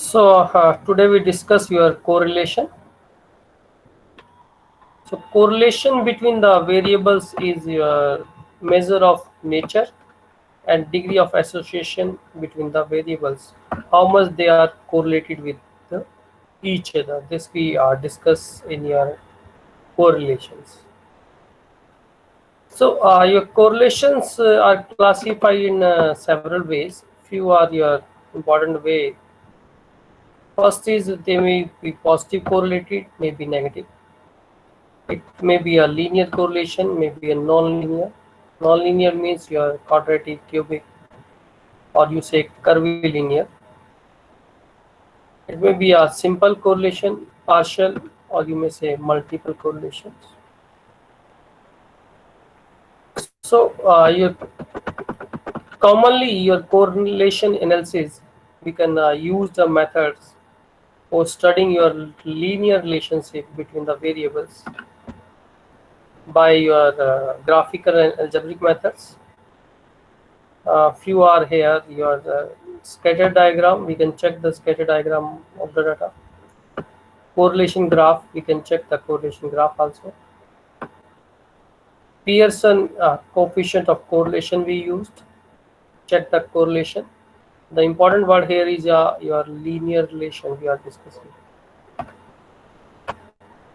Today we discuss your correlation. So correlation between the variables is your measure of nature and degree of association between the variables. How much they are correlated with the, each other. This we discuss in your correlations. Your correlations are classified in several ways. Few are your important way. First is they may be positive correlated, may be negative. It may be a linear correlation, may be a non-linear. Non-linear means your quadratic, cubic, or you say curvilinear. It may be a simple correlation, partial, or you may say multiple correlations. Your commonly your correlation analysis, we can use the methods for studying your linear relationship between the variables by your graphical and algebraic methods. Few are here. Your scatter diagram, we can check the scatter diagram of the data. Correlation graph, we can check the correlation graph also. Pearson coefficient of correlation we used, check the correlation. The important word here is your linear relation we are discussing.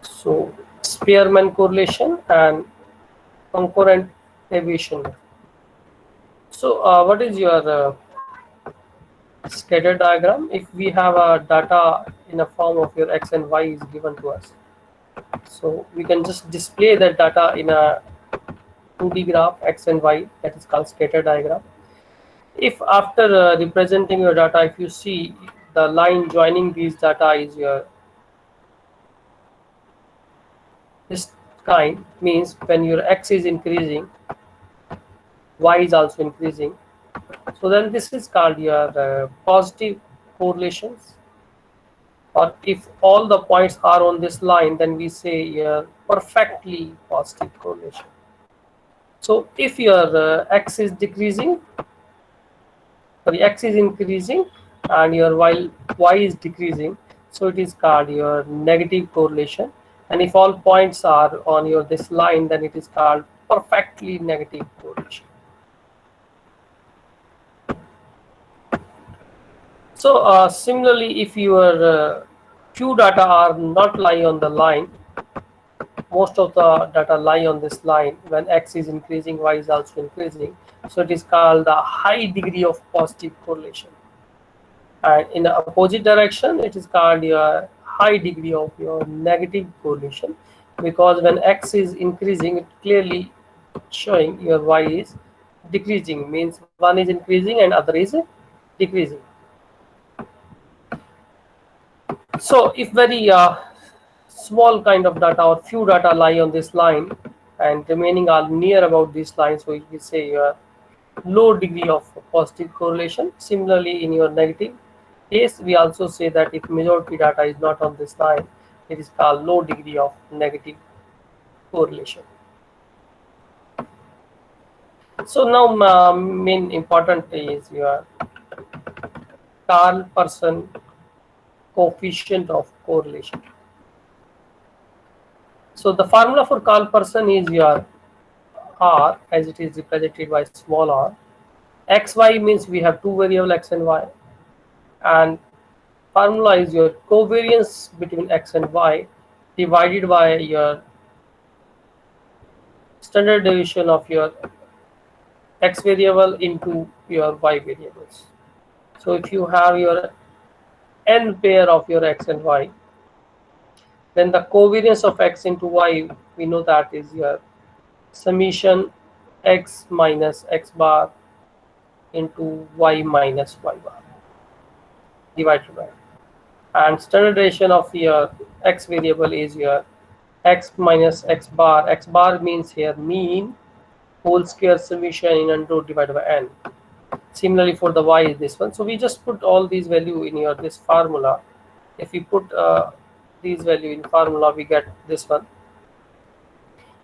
So Spearman correlation and concurrent aviation. What is your scatter diagram? If we have a data in a form of your x and y is given to us, so we can just display that data in a 2D graph x and y, that is called scatter diagram. If after representing your data, if you see the line joining these data is your this kind, means when your x is increasing, y is also increasing. So then this is called your positive correlations. Or if all the points are on this line, then we say your perfectly positive correlation. So if your x is decreasing, sorry, x is increasing and your while y is decreasing, so it is called your negative correlation. And if all points are on your this line, then it is called perfectly negative correlation. Similarly, if your few data are not lying on the line, most of the data lie on this line. When x is increasing, y is also increasing, so it is called the high degree of positive correlation. And in the opposite direction, it is called your high degree of your negative correlation, because when x is increasing, it clearly showing your y is decreasing, means one is increasing and other is decreasing. So if very small kind of data or few data lie on this line and remaining are near about this line, so we say your low degree of positive correlation. Similarly, in your negative case, we also say that if majority data is not on this line, it is called low degree of negative correlation. So now main important is your Carl-Person coefficient of correlation. So the formula for Carl-Person is your R, as it is represented by small r. Xy means we have two variable x and y, and formula is your covariance between x and y divided by your standard deviation of your x variable into your y variables. So if you have your n pair of your x and y, then the covariance of x into y, we know that is your summation x minus x bar into y minus y bar divided by, and standard deviation of your x variable is your x minus x bar. X bar means here mean whole square summation in under root divided by n. Similarly for the y is this one. So we just put all these value in your this formula. If we put these value in formula, we get this one.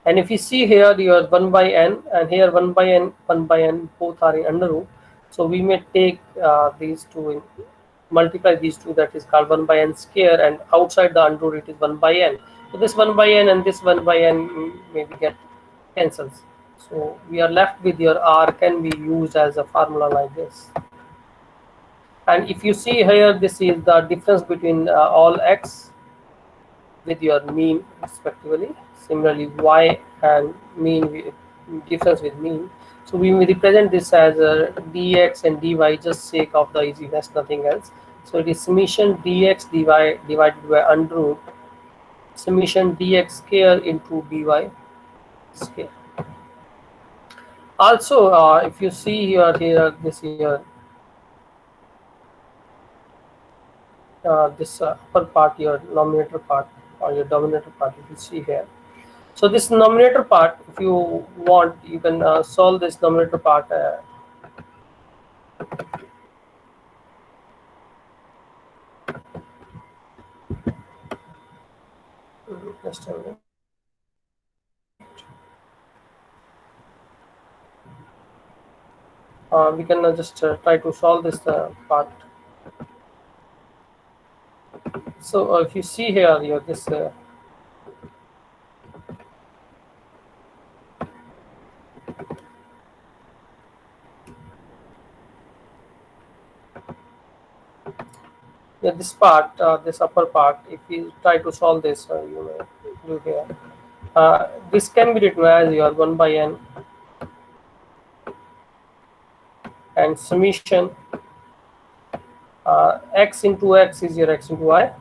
And if you see here your 1 by n and here 1 by n, both are in under root. So we may take these two in multiply these two, that is called 1 by n square, and outside the under root it is 1 by n. So this 1 by n and this 1 by n maybe get cancels. So we are left with your r can be used as a formula like this. And if you see here, this is the difference between all x with your mean respectively. Similarly, y and mean difference with mean. So we may represent this as a dx and dy just sake of the easiness, nothing else. So it is summation dx dy divided by under root summation dx square into dy square. Also, if you see here this here this upper part, your nominator part or your denominator part, if you see here. So this nominator part, if you want, you can solve this nominator part. Just a minute. We can just try to solve this part. So if you see here, this this part, this upper part, if you try to solve this, you may do here. This can be written as your 1 by n and summation x into x is your x into y.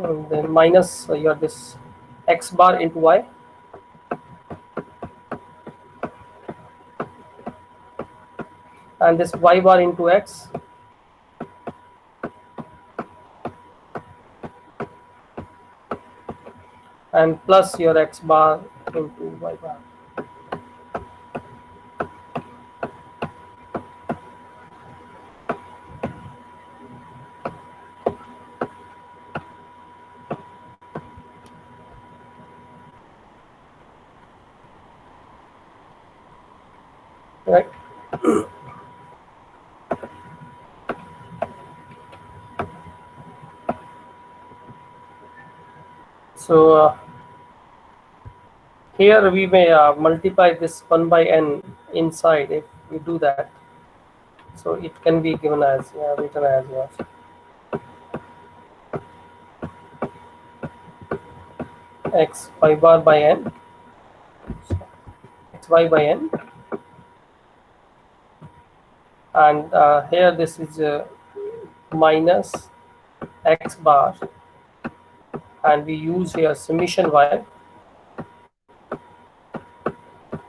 And then minus your this x bar into y, and this y bar into x, and plus your x bar into y bar. Right. So here we may multiply this 1 by n inside if we do that. So it can be given as written as x y bar by n, x y by n, and here this is minus x bar, and we use here summation y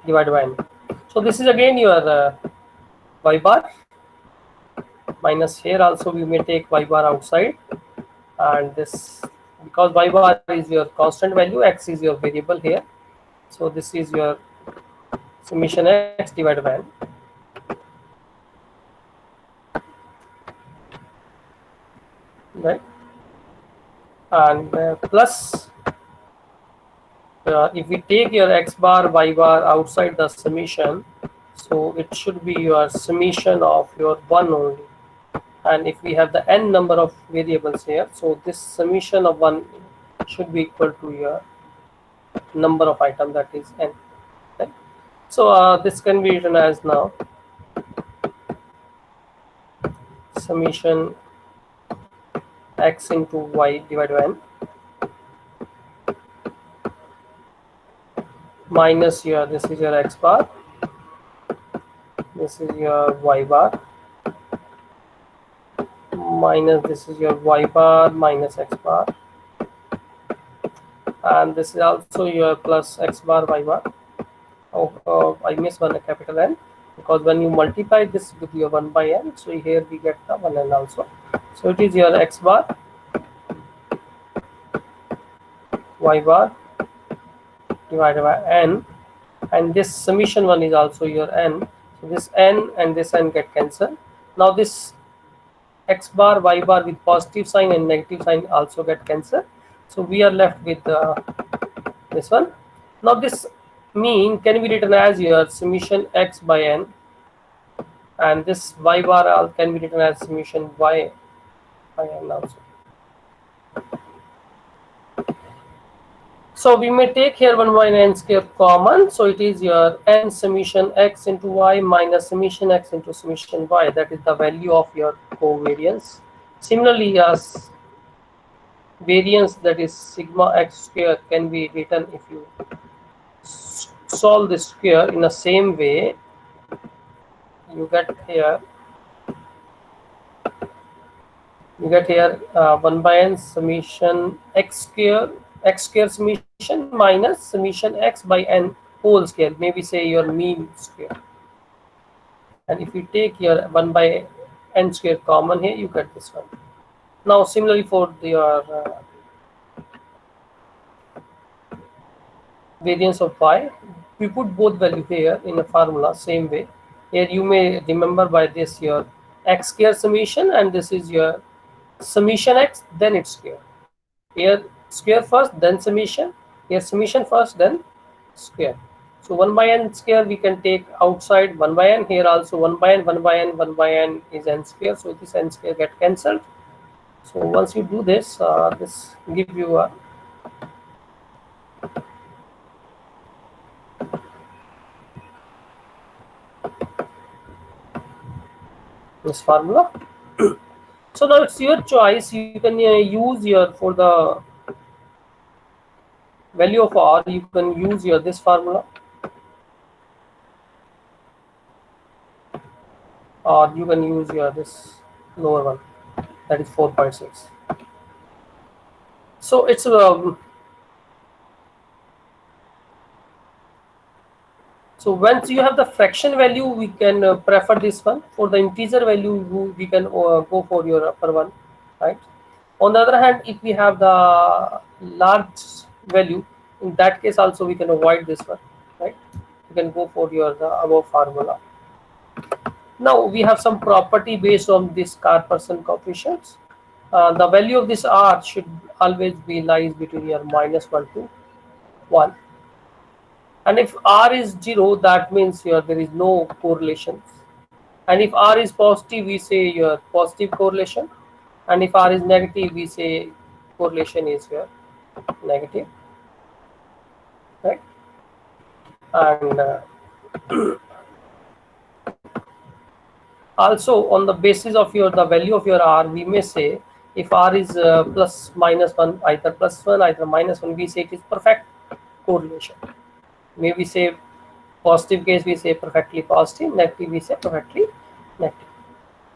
divided by n. So this is again your y bar, minus here also we may take y bar outside, and this, because y bar is your constant value, x is your variable here, so this is your summation x divided by n. Right. And plus if we take your x bar y bar outside the summation, so it should be your summation of your 1 only. And if we have the n number of variables here, so this summation of 1 should be equal to your number of items, that is n. Right? So this can be written as now summation x into y divided by n minus your, this is your x bar, this is your y bar, minus this is your y bar minus x bar, and this is also your plus x bar y bar. I missed one, a capital N, because when you multiply this with your 1 by n, so here we get the 1 n also. So it is your x bar y bar divided by n, and this summation 1 is also your n. So this n and this n get cancelled. Now this x bar y bar with positive sign and negative sign also get cancelled. So we are left with this one. Now this mean can be written as your summation x by n, and this y bar can be written as summation y by n also. So we may take here 1 by n square common, so it is your n summation x into y minus summation x into summation y, that is the value of your covariance. Similarly, as variance, that is sigma x square, can be written if you solve this square in the same way. You get here 1 by n summation x square summation minus summation x by n whole square, maybe say your mean square, and if you take your 1 by n square common here, you get this one. Now similarly for your variance of y, we put both value here in a formula same way. Here you may remember by this your x square summation, and this is your summation x then its square. Here square first then summation, here summation first then square. So 1 by n square we can take outside 1 by n, here also 1 by n, 1 by n, 1 by n is n square, so this n square get cancelled. So once you do this, this give you a this formula. So now it's your choice, you can use your, for the value of r, you can use your this formula, or you can use your this lower one, that is 4.6. So it's so once you have the fraction value, we can prefer this one. For the integer value, we can go for your upper one, right? On the other hand, if we have the large value, in that case also we can avoid this one, right? You can go for your the above formula. Now we have some property based on this Carl-Pearson coefficients. The value of this r should always be lies between your -1 to 1. And if r is 0, that means here there is no correlation. And if r is positive, we say your positive correlation. And if r is negative, we say correlation is here negative, right? And also on the basis of your the value of your r, we may say if r is plus -1, either +1 either -1, we say it is perfect correlation. Maybe say positive case, we say perfectly positive, negative we say perfectly negative.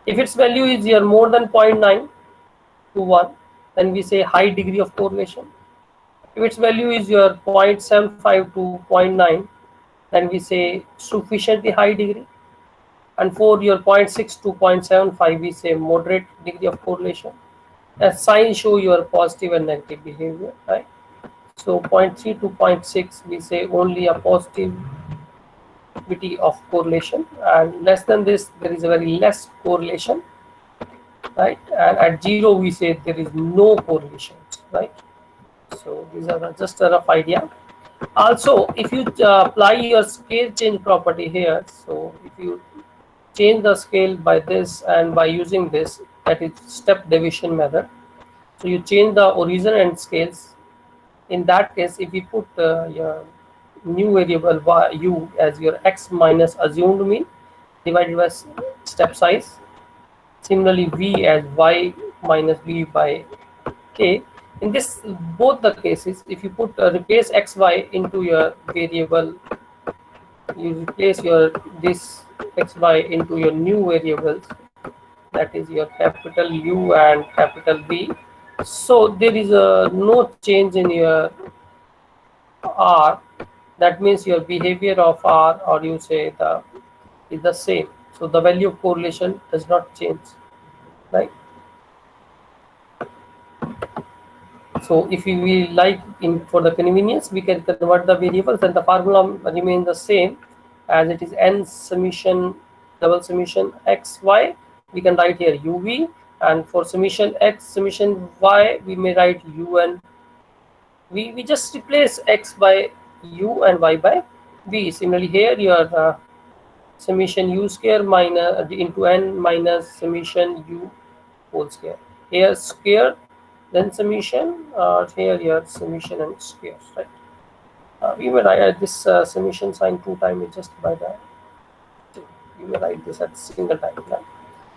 If its value is here more than 0.9 to 1, then we say high degree of correlation. If its value is your 0.75 to 0.9, then we say sufficiently high degree. And for your 0.6 to 0.75, we say moderate degree of correlation. As signs show your positive and negative behavior, right? So 0.3 to 0.6, we say only a positivity of correlation, and less than this, there is a very less correlation, right? And at 0, we say there is no correlation, right? So these are just a rough idea. Also, if you apply your scale change property here, so if you change the scale by this and by using this, that is step deviation method, so you change the origin and scales. In that case, if we put your new variable y, u as your x minus assumed mean divided by step size, similarly v as y minus v by k, in this both the cases, if you put replace xy into your variable, you replace your this xy into your new variables, that is your capital U and capital V. So there is no change in your R. That means your behavior of R, or you say the is the same. So the value of correlation does not change, right? So if we like, in for the convenience, we can convert the variables and the formula remain the same as it is n summation double summation x y. We can write here uv, and for summation x summation y, we may write u and v. We just replace x by u and y by v. Similarly here your summation u square minus into n minus summation u whole square. Here square then summation, here your summation and square, right? We may write this summation sign 2 times just by that. You may write this at single time, right?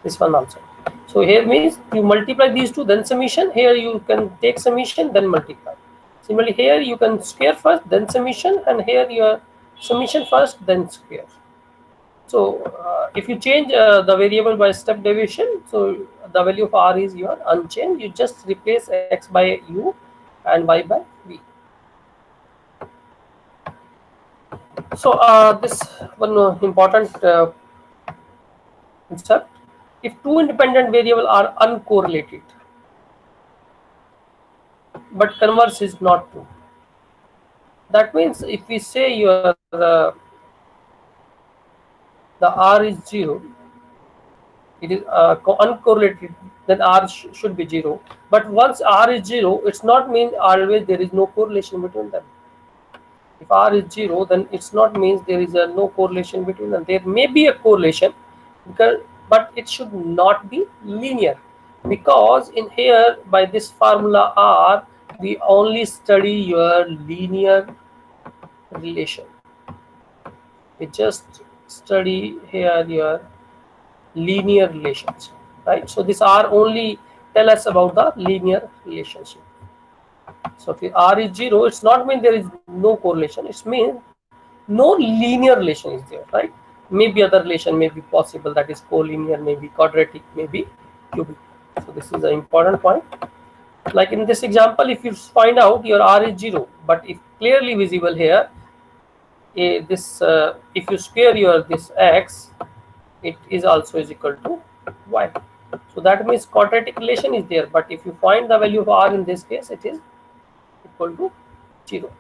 This one also. So here means you multiply these two, then summation. Here you can take summation, then multiply. Similarly, here you can square first, then summation, and here your summation first, then square. So if you change the variable by step deviation, so the value of r is your unchanged. You just replace x by u and y by v. So this one important concept: if two independent variables are uncorrelated, but converse is not true. That means if we say your the r is 0, it is uncorrelated, then r should be 0. But once r is 0, it's not mean always there is no correlation between them. If r is 0, then it's not means there is no correlation between them. There may be a correlation, but it should not be linear, because in here by this formula r we only study your linear relation. We just study here your linear relations, right? So these are only tell us about the linear relationship. So if r is 0, it's not mean there is no correlation. It means no linear relation is there, right? Maybe other relation may be possible, that is collinear, maybe quadratic, maybe cubic. So this is an important point. Like in this example, if you find out your r is 0, but if clearly visible here, this if you square your this x, it is also is equal to y. So that means quadratic relation is there, but if you find the value of r in this case, it is equal to 0.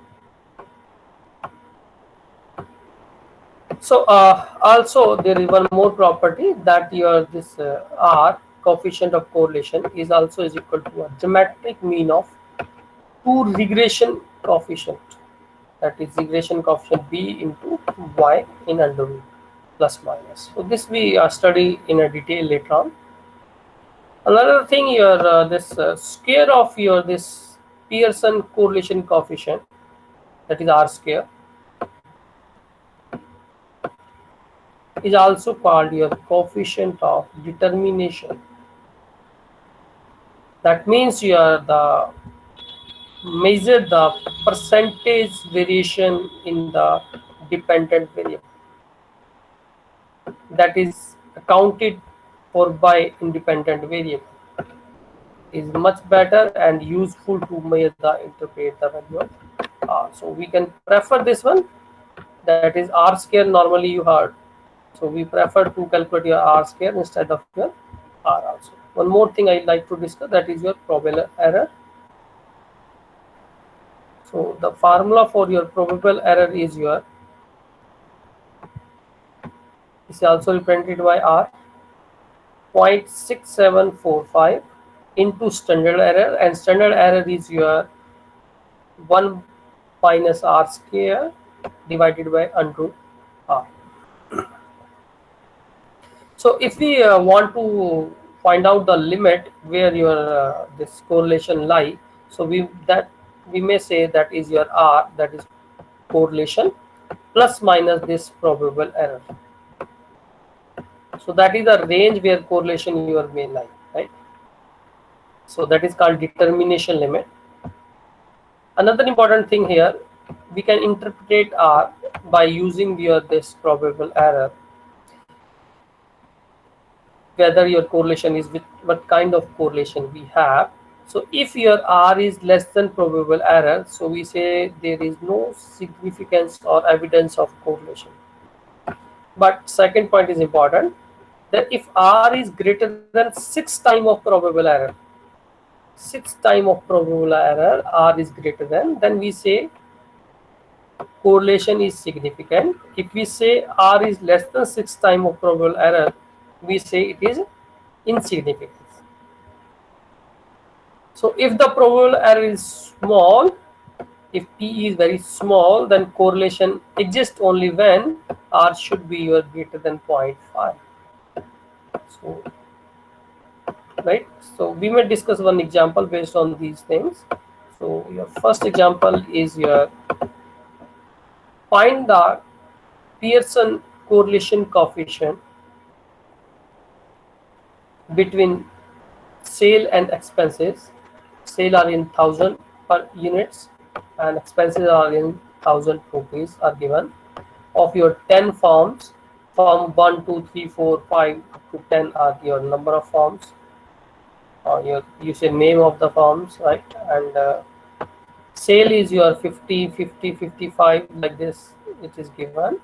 So also there is one more property, that your this r coefficient of correlation is also is equal to a geometric mean of two regression coefficient, that is regression coefficient b into y in under root plus minus. So this we study in a detail later on. Another thing, your this square of your this Pearson correlation coefficient, that is r square, is also called your coefficient of determination. That means you are the measure the percentage variation in the dependent variable that is accounted for by independent variable, is much better and useful to measure the interpret the value of r. So we can prefer this one, that is r square. Normally you heard, so we prefer to calculate your r square instead of your r also. One more thing I'd like to discuss, that is your probable error. So the formula for your probable error is your, is also represented by r 0.6745 into standard error, and standard error is your 1 minus r square divided by under root r. So if we want to find out the limit where your this correlation lie, so we may say that is your r, that is correlation plus minus this probable error. So that is the range where correlation your may lie, right? So that is called determination limit. Another important thing here, we can interpret r by using your this probable error, whether your correlation is with what kind of correlation we have. So if your r is less than probable error, so we say there is no significance or evidence of correlation. But second point is important, that if r is greater than 6 times of probable error, 6 times of probable error r is greater than, then we say correlation is significant. If we say r is less than 6 times of probable error, we say it is insignificant. So if the probable error is small, If p is very small, then correlation exists only when r should be your greater than 0.5. So right, so we may discuss one example based on these things. So your first example is your find the Pearson correlation coefficient between sale and expenses. Sale are in 1000 per units and expenses are in 1000 rupees are given of your 10 forms. Form 1, 2, 3, 4, 5 to 10 are your number of forms, or your you say name of the forms, right? And sale is your 50, 50, 55, like this it is given,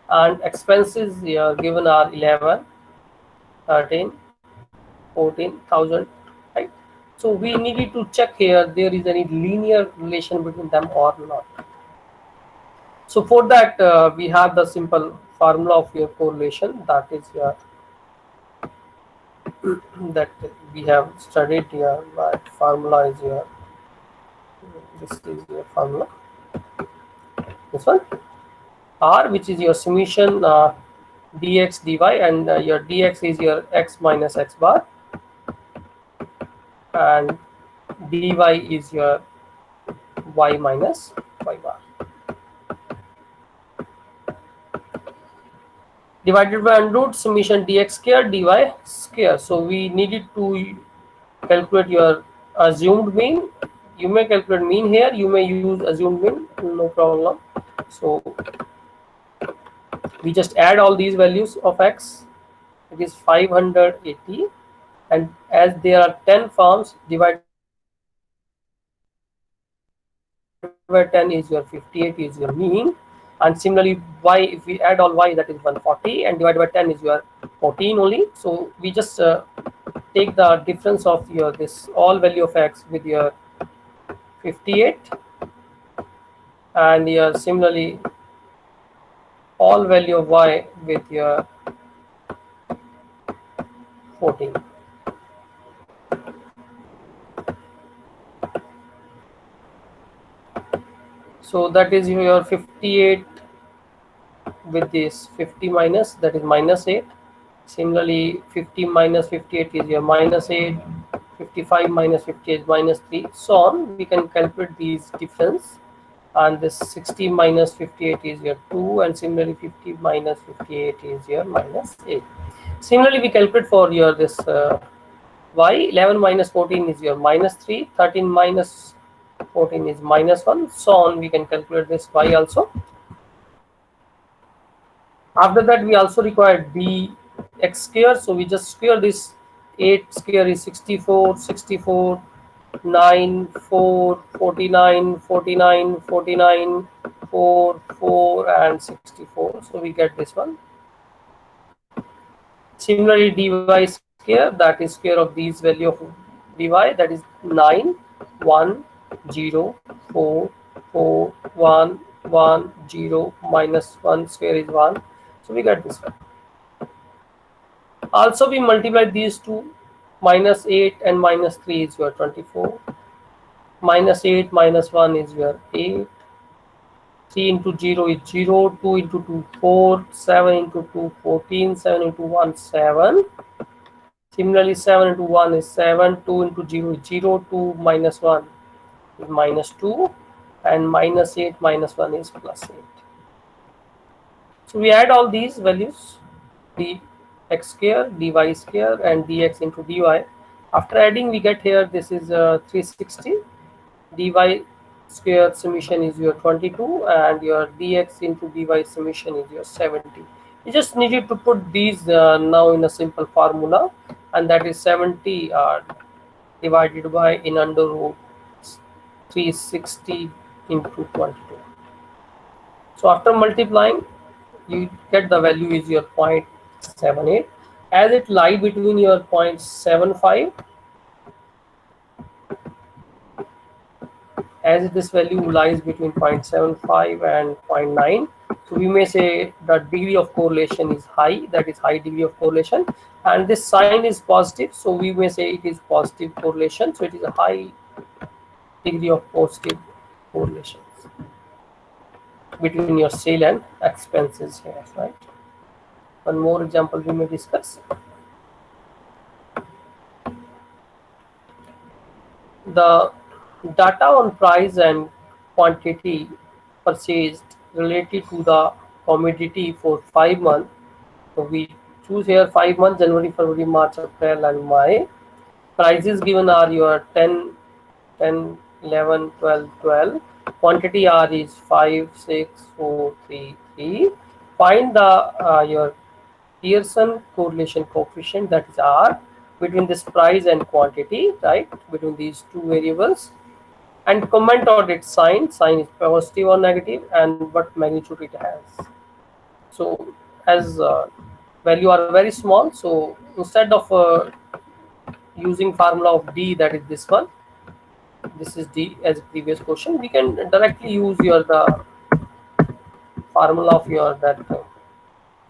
and expenses are given are 11, 13, 14,000, right? So we needed to check here there is any linear relation between them or not. So for that we have the simple formula of your correlation, that is your that we have studied here. But formula is your, this is your formula, this one r, which is your summation dx dy, and your dx is your x minus x bar, and dy is your y minus y bar, divided by under root summation dx square dy square. So we needed to calculate your assumed mean. You may calculate mean here, you may use assumed mean, no problem. So we just add all these values of x. It is 580, and as there are 10 forms, divided by 10 is your 58 is your mean, and similarly y, if we add all y, that is 140, and divided by 10 is your 14 only. So we just take the difference of your this all value of x with your 58, and your similarly all value of y with your 14. So that is your 58 with this 50 minus, that is minus 8. Similarly 50 minus 58 is your minus 8, 55 minus 58 is minus 3, so on. We can calculate these difference, and this 60 minus 58 is your 2, and similarly 50 minus 58 is your minus 8. Similarly we calculate for your this y, 11 minus 14 is your minus 3, 13 minus 14 is minus 1, so on. We can calculate this y also. After that we also require dx square, so we just square this. 8 square is 64, 64, 9, 4, 49, 49, 49, 4, 4, and 64. So we get this one. Similarly dy square, that is square of these value of dy, that is 9, 1, 0, 4, 4, 1, 1, 0, minus 1 square is 1. So we get this one. Also we multiply these two. Minus 8 and minus 3 is your 24. Minus 8 minus 1 is your 8. 3 into 0 is 0. 2 into 2 4. 7 into 2 14. 7 into 1 7. Similarly 7 into 1 is 7. 2 into 0 is 0. 2 minus 1 is minus 2, and minus 8 minus 1 is plus 8. So we add all these values, dx square, dy square, and dx into dy. After adding we get here, this is 360. Dy square summation is your 22, and your dx into dy summation is your 70. You just needed to put these now in a simple formula, and that is 70 divided by in under root 360 into 22. So after multiplying, you get the value is your 0.78. As it lies between your 0.75, as this value lies between 0.75 and 0.9, so we may say the degree of correlation is high, that is high degree of correlation, and this sign is positive, so we may say it is positive correlation, so it is a high degree of positive correlation. between your sale and expenses here, right? One more example we may discuss. The data on price and quantity purchased related to the commodity for 5 months. So we choose here 5 months: January, February, March, April, and May. Prices given are your 10, 10, 11, 12, 12. Quantity R is 5, 6, 4, 3, 3. Find the your Pearson correlation coefficient, that is R, between this price and quantity, right? Between these two variables, and comment on its sign. Sign is positive or negative, and what magnitude it has. So as value are very small, so instead of using formula of D, that is this one, this is D as previous question, we can directly use your the formula of your that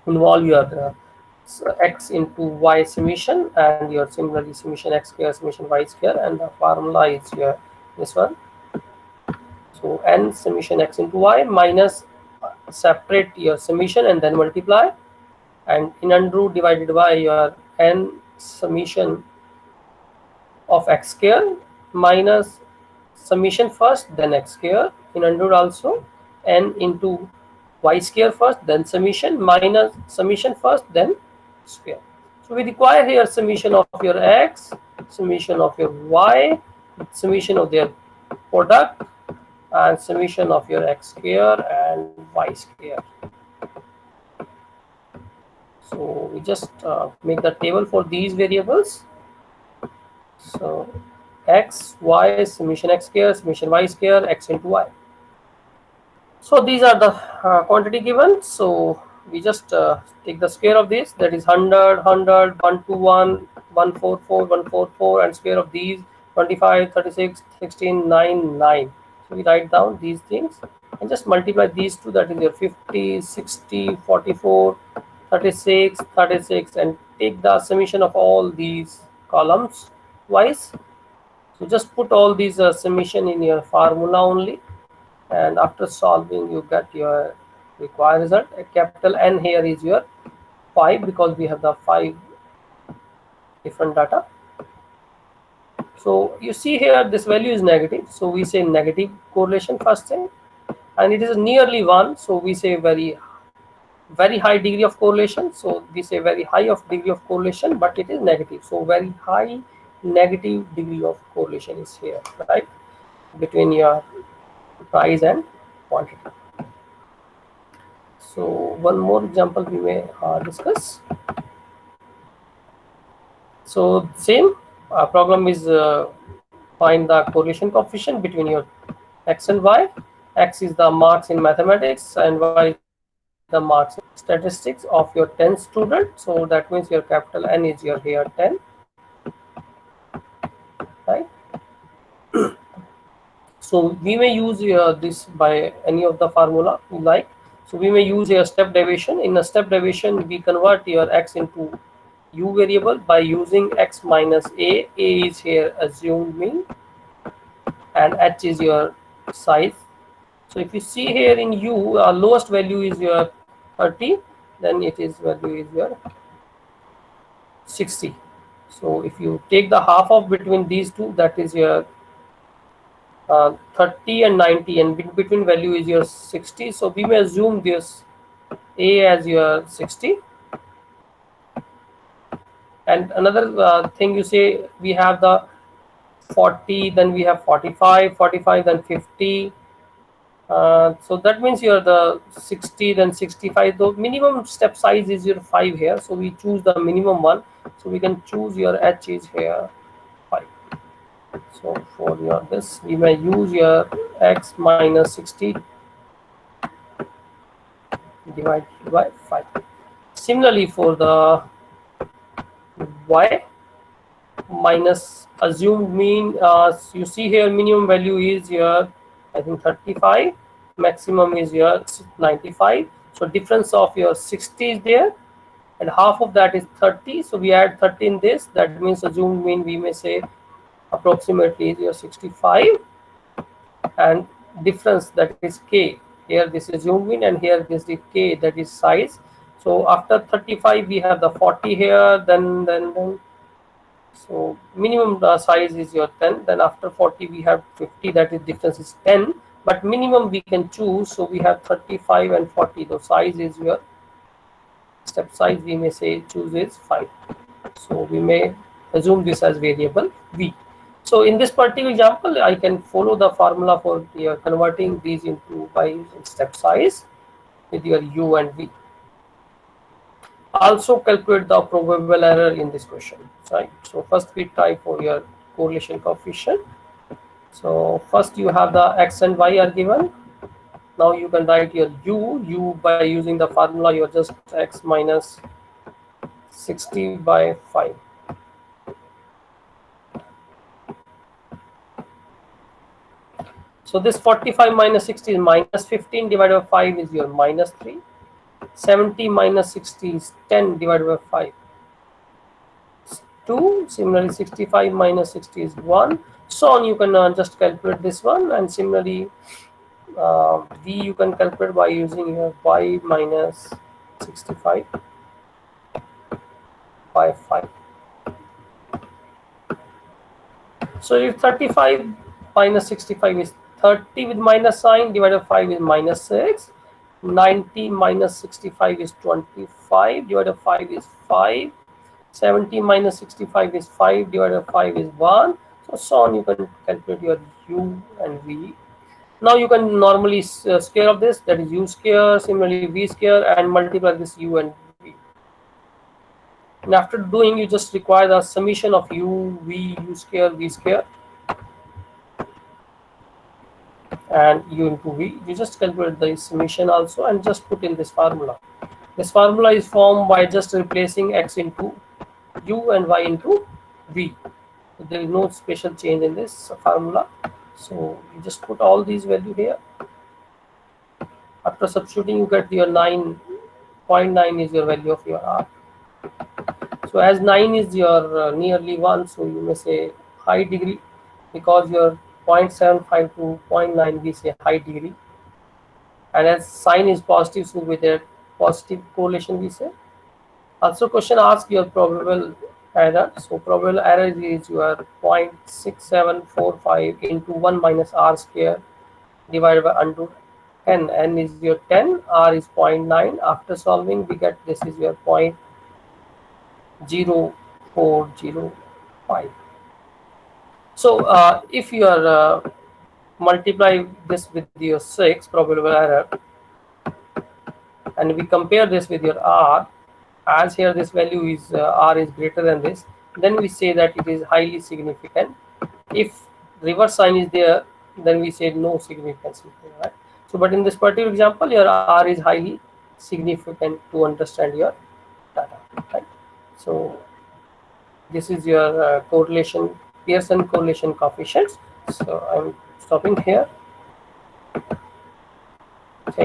involve your x into y summation, and your similarly summation x square summation y square, and the formula is your this one. So n summation x into y minus separate your summation and then multiply, and in under root divided by your n summation of x square minus summation first then x square in under root also, n into y square first then summation minus summation first then square. So we require here summation of your x, summation of your y, summation of their product, and summation of your x square and y square. So we just make the table for these variables. So x, y, summation x square, summation y square, x into y. So these are the quantity given. So we just take the square of this, that is 100, 100, 121, 144, 144, and square of these 25, 36, 16, 9, 9. So we write down these things and just multiply these two, that is your 50, 60, 44, 36, 36, and take the summation of all these columns wise. So just put all these summation in your formula only, and after solving you get your required result. A capital N here is your 5, because we have the 5 different data. So you see here this value is negative, so we say negative correlation first thing, and it is nearly 1, so we say very high degree of correlation. So we say very high of degree of correlation, but it is negative, so very high negative degree of correlation is here, right, between your price and quantity. So one more example we may discuss. So same problem is find the correlation coefficient between your x and y. X is the marks in mathematics and y is the marks in statistics of your 10 student. So that means your capital N is your here 10, right? So we may use this by any of the formula you like. So we may use a step deviation. In a step deviation, we convert your x into u variable by using x minus a. A is here assumed mean, and h is your size. So if you see here in u, lowest value is your 30, then it is value is your 60. So if you take the half of between these two, that is your 30 and 90, and between value is your 60. So we may assume this a as your 60. And another thing you say, we have the 40, then we have 45, 45, then 50. So that means you're the 60, then 65. The minimum step size is your 5 here, so we choose the minimum one. So we can choose your h is here 5. So for your this, we may use your x minus 60 divided by 5. Similarly for the y minus assumed mean, you see here minimum value is your I think 35, maximum is your 95. So difference of your 60 is there, and half of that is 30. So we add 30 in this. That means assumed mean we may say approximately is your 65, and difference, that is k, Here this is zoom in, and here this is k, that is size. So after 35 we have the 40 here, then so minimum size is your 10. Then after 40 we have 50, that is difference is 10, but minimum we can choose. So we have 35 and 40. The size is your step size, we may say choose is 5. So we may assume this as variable v. So in this particular example, I can follow the formula for your converting these into by using step size with your u and v. Also calculate the probable error in this question, right? So first we try for your correlation coefficient. So first you have the x and y are given. Now you can write your u by using the formula, you're just x minus 60 by 5. So this 45 minus 60 is minus 15 divided by 5 is your minus 3. 70 minus 60 is 10 divided by 5. 2. Similarly 65 minus 60 is 1. So on, you can just calculate this one, and similarly v you can calculate by using your y minus 65 by 5. So if 35 minus 65 is 30 with minus sign, divided by 5 is minus 6. 90 minus 65 is 25, divided by 5 is 5. 70 minus 65 is 5, divided by 5 is 1. So on, you can calculate your u and v. Now you can normally square of this, that is u square, similarly v square, and multiply this u and v. And after doing, you just require the summation of u, v, u square, v square, and u into v. You just calculate the summation also and just put in this formula. This formula is formed by just replacing x into u and y into v. So there is no special change in this formula. So you just put all these values here. After substituting, you get your 9.9 is your value of your r. So as 9 is your nearly 1, so you may say high degree, because your 0.75 to 0.9 we say high degree, and as sign is positive, so with a positive correlation we say. Also question asks your probable error. So probable error is your 0.6745 into 1 minus r square divided by under n. N is your 10, r is 0.9. After solving, we get this is your 0.0405. So if you are multiply this with your 6 probable error, and we compare this with your r, as here this value is r is greater than this, then we say that it is highly significant. If reverse sign is there, then we say no significance, right? So but in this particular example, your r is highly significant to understand your data, right? So this is your correlation, Pearson correlation coefficients. So I'm stopping here.